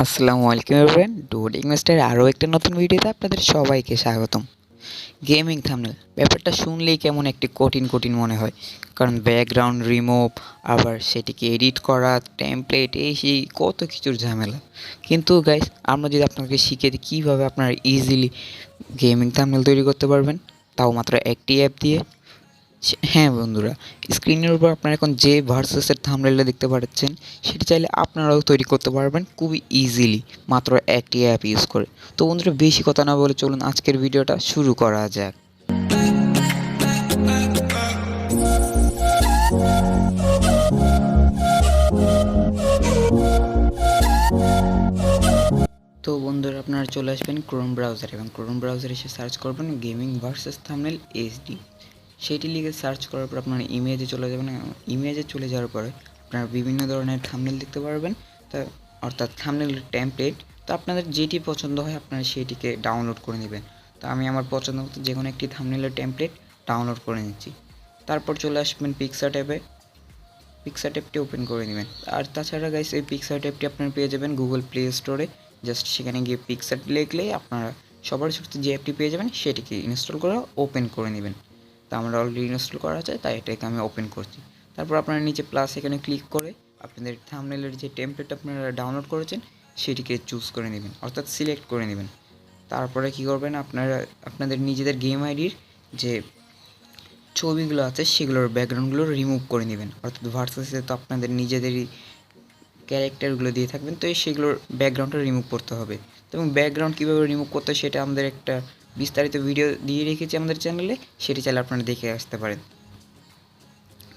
আসসালামু আলাইকুম এভরিওয়ান, কিংমাস্টার আরও একটা নতুন ভিডিওতে আপনাদের সবাইকে স্বাগতম। গেমিং থাম্বনেল ব্যাপারটা শুনলেই কেমন একটি কঠিন মনে হয়, কারণ ব্যাকগ্রাউন্ড রিমুভ, আবার সেটিকে এডিট করা, টেমপ্লেট, এই সেই কত কিছুর ঝামেলা। কিন্তু গাইস, আমরা যদি আপনাকে শিখিয়ে দিই কীভাবে আপনারা ইজিলি গেমিং থাম্বনেল তৈরি করতে পারবেন, তাও মাত্র একটি অ্যাপ দিয়ে। হ্যাঁ বন্ধুরা, স্ক্রিনের উপর আপনারা এখন যে ভার্সেসের থাম্বনেলটা দেখতে পাচ্ছেন, সেটি চাইলে আপনারাও তৈরি করতে পারবেন খুবই ইজিলি মাত্র একটি অ্যাপ ইউজ করে। তো বন্ধুরা, বেশি কথা না বলে চলুন আজকের ভিডিওটা শুরু করা যাক। তো বন্ধুরা, আপনারা চলে আসবেন ক্রোম ব্রাউজার এবং ক্রোম ব্রাউজারে এসে সার্চ করবেন গেমিং ভার্সেস থাম্বনেল এইচডি। সেটি লিখে সার্চ করার পর আপনারা ইমেজে চলে যাবেন। ইমেজে চলে যাওয়ার পরে আপনারা বিভিন্ন ধরনের থাম্বনেল দেখতে পারবেন, তা অর্থাৎ থাম্বনেলের টেমপ্লেট। তো আপনাদের যেটি পছন্দ হয় আপনারা সেটিকে ডাউনলোড করে নেবেন। তো আমি আমার পছন্দ মতো যে কোনো একটি থাম্বনেলের টেমপ্লেট ডাউনলোড করে নিচ্ছি। তারপর চলে আসবেন পিকচার ট্যাবে, পিকচার ট্যাবটি ওপেন করে নেবেন। আর তাছাড়া গাইস, এই পিকচার ট্যাবটি আপনারা পেয়ে যাবেন গুগল প্লে স্টোরে। জাস্ট সেখানে গিয়ে পিকচার লিখলেই আপনারা সবার শুরুতে যে অ্যাপটি পেয়ে যাবেন সেটিকে ইনস্টল করে ওপেন করে নেবেন। তা আমরা অলরেডি ইনস্টল করা আছে, তাই এটাকে আমি ওপেন করছি। তারপর আপনারা নিচে প্লাস এখানে ক্লিক করে আপনাদের থাম্বনেলের যে টেমপ্লেট আপনারা ডাউনলোড করেছেন সেটিকে চুজ করে নেবেন, অর্থাৎ সিলেক্ট করে নেবেন। তারপরে কি করবেন, আপনারা আপনাদের নিজেদের গেম আইডির যে ছবিগুলো আছে সেগুলোর ব্যাকগ্রাউন্ডগুলো রিমুভ করে নেবেন। অর্থাৎ ভার্সেসে তো আপনাদের নিজেদেরই ক্যারেক্টারগুলো দিয়ে থাকবেন, তো সেগুলোর ব্যাকগ্রাউন্ডটা রিমুভ করতে হবে। এবং ব্যাকগ্রাউন্ড কীভাবে রিমুভ করতে হয় সেটা আমাদের একটা বিস্তারিত ভিডিও দিয়ে রেখেছি আমাদের চ্যানেলে, সেটি চাইলে আপনারা দেখে আসতে পারেন।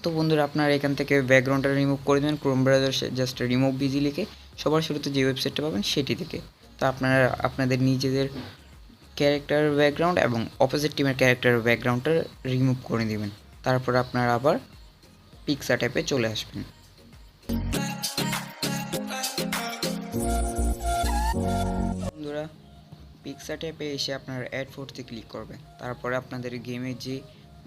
তো বন্ধুরা, আপনারা এখান থেকে ব্যাকগ্রাউন্ডটা রিমুভ করে দেবেন Chrome browser just remove busy লিখে সবার শুরুতে যে ওয়েবসাইটটা পাবেন সেটি থেকে। তো আপনারা আপনাদের নিজেদের ক্যারেক্টার ব্যাকগ্রাউন্ড এবং অপোজিট টিমের ক্যারেক্টার ব্যাকগ্রাউন্ডটা রিমুভ করে দেবেন। তারপর আপনারা আবার পিকচার ট্যাবে চলে আসবেন। বন্ধুরা, পিকচার ট্যাবে এসে আপনারা অ্যাড ফোর্থে ক্লিক করবেন। তারপরে আপনাদের গেমের যে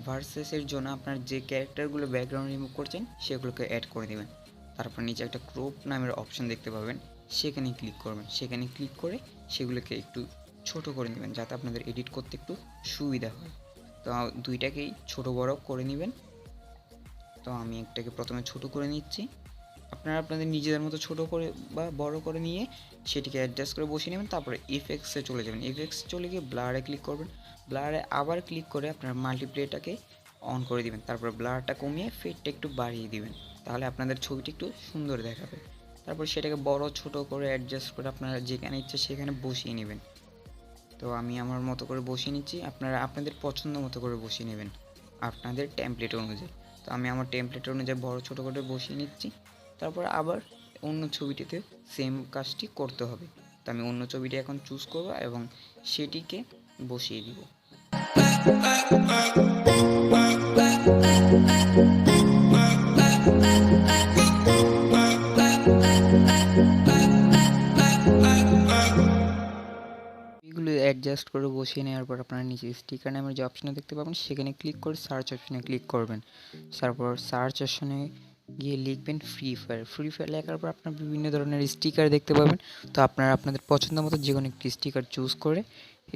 ভার্সেসের জন্য আপনার যে ক্যারেক্টারগুলো ব্যাকগ্রাউন্ড রিমুভ করছেন সেগুলোকে অ্যাড করে দেবেন। তারপর নিচে একটা ক্রপ নামের অপশন দেখতে পাবেন, সেখানে ক্লিক করবেন। সেখানে ক্লিক করে সেগুলোকে একটু ছোট করে নেবেন যাতে আপনাদের এডিট করতে একটু সুবিধা হয়। তো দুইটাকেই ছোট বড় করে নেবেন। তো আমি একটাকে প্রথমে ছোট করে নিচ্ছি। আপনারা আপনাদের নিজেদের মতো ছোট করে বা বড় করে নিয়ে সেটিকে অ্যাডজাস্ট করে বসিয়ে নেবেন। তারপরে ইফেক্টসে চলে যাবেন। ইফেক্টসে চলে গিয়ে ব্লারে ক্লিক করবেন। ব্লারে আবার ক্লিক করে আপনার মাল্টিপ্লেটাকে অন করে দিবেন। তারপর ব্লারটা কমিয়ে ফেডটা একটু বাড়িয়ে দিবেন, তাহলে আপনাদের ছবিটি একটু সুন্দর দেখাবে। তারপর সেটাকে বড় ছোট করে অ্যাডজাস্ট করে আপনারা যেখানে ইচ্ছে সেখানে বসিয়ে নেবেন। তো আমি আমার মতো করে বসিয়ে নিচ্ছি, আপনারা আপনাদের পছন্দ মতো করে বসিয়ে নেবেন আপনাদের টেমপ্লেট অনুযায়ী। তো আমি আমার টেমপ্লেট অনুযায়ী বড় ছোট করে বসিয়ে নিচ্ছি। তারপর আবার অন্য ছবিটিতে সেম কাজটি করতে হবে। তো আমি অন্য ছবিটি এখন চুজ করব এবং সেটিকে বসিয়ে দিব। এগুলো অ্যাডজাস্ট করে বসিয়ে নেওয়ার পর আপনারা নিচে স্টিকার নামের যে অপশানে দেখতে পাবেন সেখানে ক্লিক করে সার্চ অপশানে ক্লিক করবেন। তারপর সার্চ অপশানে গিয়ে লিখবেন ফ্রি ফায়ার। ফ্রি ফায়ার লেখার পর আপনার বিভিন্ন ধরনের স্টিকার দেখতে পাবেন। তো আপনারা আপনাদের পছন্দ মতো যে কোনো একটি স্টিকার চুজ করে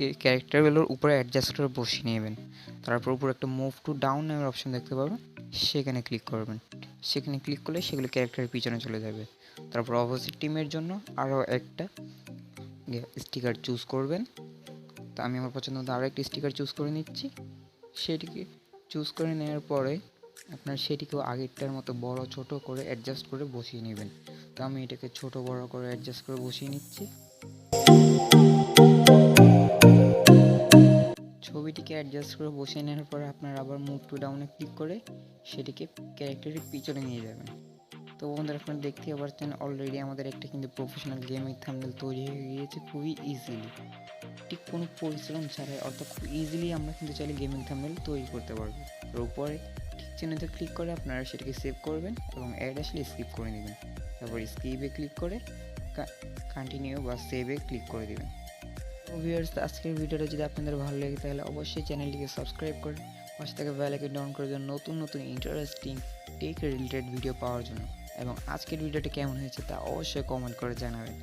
এই ক্যারেক্টারগুলোর উপরে অ্যাডজাস্ট করে বসিয়ে নেবেন। তারপর উপরে একটা মুভ টু ডাউন নামের অপশান দেখতে পাবেন, সেখানে ক্লিক করবেন। সেখানে ক্লিক করলে সেগুলো ক্যারেক্টারের পিছনে চলে যাবে। তারপর অপোজিট টিমের জন্য আরও একটা স্টিকার চুজ করবেন। তো আমি আমার পছন্দ মতো আরও একটি স্টিকার চুজ করে নিচ্ছি। সেটিকে চুজ করে নেওয়ার পরে আপনার সেটিকেও আগেরটার মতো বড় ছোট করে অ্যাডজাস্ট করে বসিয়ে নেবেন। তো আমি এটাকে ছোট বড় করে অ্যাডজাস্ট করে বসিয়ে নিচ্ছি। ছবিটিকে অ্যাডজাস্ট করে বসিয়ে নেওয়ার পরে আপনারা আবার মুভ টু ডাউনে ক্লিক করে সেটিকে ক্যারেক্টারের পিছনে নিয়ে যাবেন। তো বন্ধুরা, আপনারা দেখতেই পাচ্ছেন অলরেডি আমাদের একটা কিন্তু প্রফেশনাল গেমিং থাম্বনেল তৈরি হয়ে গিয়েছে খুবই ইজিলি, ঠিক কোনো পরিশ্রম ছাড়াই। অর্থাৎ খুব ইজিলি আমরা কিন্তু চাইলে গেমিং থাম্বনেল তৈরি করতে পারবো। আর উপরে ঠিক চিহ্নতে ক্লিক করে আপনারা সেটাকে সেভ করবেন এবং অ্যাড আসলে স্কিপ করে নেবেন। তারপর স্কিপে ক্লিক করে কন্টিনিউ বা সেভে ক্লিক করে দেবেন। ভিউয়ার্স, আজকের ভিডিওটা যদি আপনাদের ভালো লাগে তাহলে অবশ্যই চ্যানেলটিকে সাবস্ক্রাইব করে পাশে থেকে বেল আইকন অন করে দেন নতুন ইন্টারেস্টিং টেক রিলেটেড ভিডিও পাওয়ার জন্য। এবং আজকের ভিডিওটা কেমন হয়েছে তা অবশ্যই কমেন্ট করে জানাবেন।